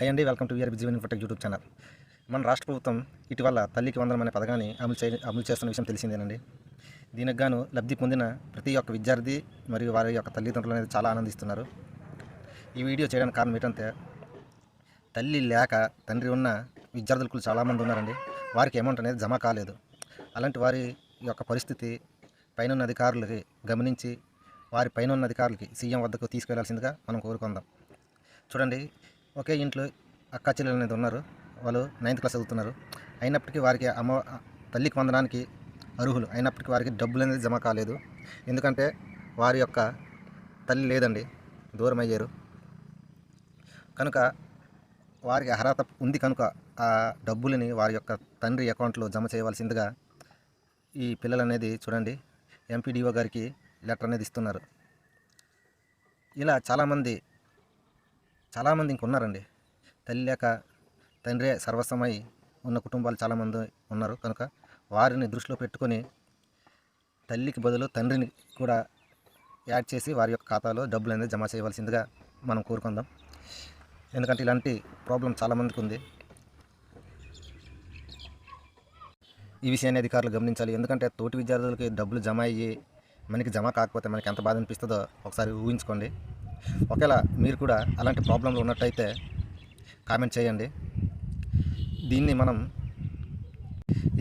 High అండి, welcome to VR Jeevan infotech YouTube channel. మన రాష్ట్ర ప్రభుత్వం ఇటీవల తల్లికి వందనం అనే పథకాన్ని అమలు చేస్తున్న విషయం తెలిసిందేనండి. దీనికి గాను లబ్ధి పొందిన ప్రతి ఒక్క విద్యార్థి మరియు వారి యొక్క తల్లిదండ్రులు అనేది చాలా ఆనందిస్తున్నారు. ఈ వీడియో చేయడానికి కారణం ఏంటంటే, తల్లి లేక తండ్రి ఉన్న విద్యార్థులకు చాలామంది ఉన్నారండి. వారికి అమౌంట్ అనేది జమ కాలేదు. అలాంటి వారి యొక్క పరిస్థితి పైన అధికారులకి గమనించి వారి పైన ఉన్న అధికారులకి సీఎం వద్దకు తీసుకెళ్లాల్సిందిగా మనం కోరుకుందాం. చూడండి, ఒకే ఇంట్లో అక్క చెల్లెలు అనేది ఉన్నారు. వాళ్ళు 9th క్లాస్ చదువుతున్నారు. అయినప్పటికీ వారికి తల్లికి వందనానికి అర్హులు. అయినప్పటికీ వారికి డబ్బులు అనేది జమ కాలేదు. ఎందుకంటే వారి యొక్క తల్లి లేదండి, దూరం అయ్యారు. కనుక వారికి అర్హత ఉంది కనుక ఆ డబ్బులని వారి యొక్క తండ్రి అకౌంట్లో జమ చేయవలసిందిగా ఈ పిల్లలు అనేది చూడండి ఎంపీడీఓ గారికి లెటర్ అనేది ఇస్తున్నారు. ఇలా చాలామంది ఇంకున్నారండి. తల్లి లేక తండ్రి సర్వస్వమై ఉన్న కుటుంబాలు చాలామంది ఉన్నారు. కనుక వారిని దృష్టిలో పెట్టుకొని తల్లికి బదులు తండ్రిని కూడా యాడ్ చేసి వారి యొక్క ఖాతాలో డబ్బులు అనేది జమ చేయవలసిందిగా మనం కోరుకుందాం. ఎందుకంటే ఇలాంటి ప్రాబ్లం చాలామందికి ఉంది. ఈ విషయాన్ని అధికారులు గమనించాలి. ఎందుకంటే తోటి విద్యార్థులకి డబ్బులు జమ అయ్యి మనకి జమ కాకపోతే మనకి ఎంత బాధ అనిపిస్తుందో ఒకసారి ఊహించుకోండి. ఒకవేళ మీరు కూడా అలాంటి ప్రాబ్లంలు ఉన్నట్టయితే కామెంట్ చేయండి. దీన్ని మనం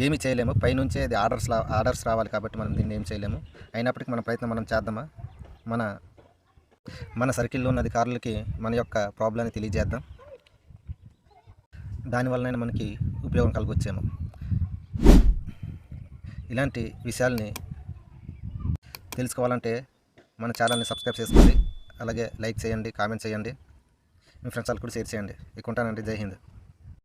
ఏమీ చేయలేము, పైనుంచే అది ఆర్డర్స్ రావాలి కాబట్టి మనం దీన్ని ఏం చేయలేము. అయినప్పటికీ మన ప్రయత్నం మనం చేద్దామా, మన సర్కిల్లో ఉన్న అధికారులకి మన యొక్క ప్రాబ్లమ్ని తెలియజేద్దాం. దానివల్లనే మనకి ఉపయోగం కలగొచ్చేమో. ఇలాంటి విషయాల్ని తెలుసుకోవాలంటే మన ఛానల్ని సబ్స్క్రైబ్ చేసుకోండి. అలాగే లైక్ చేయండి, కామెంట్ చేయండి, మీ ఫ్రెండ్స్ వాళ్ళకి కూడా షేర్ చేయండి. ఇక ఉంటానండి. జై హింద్.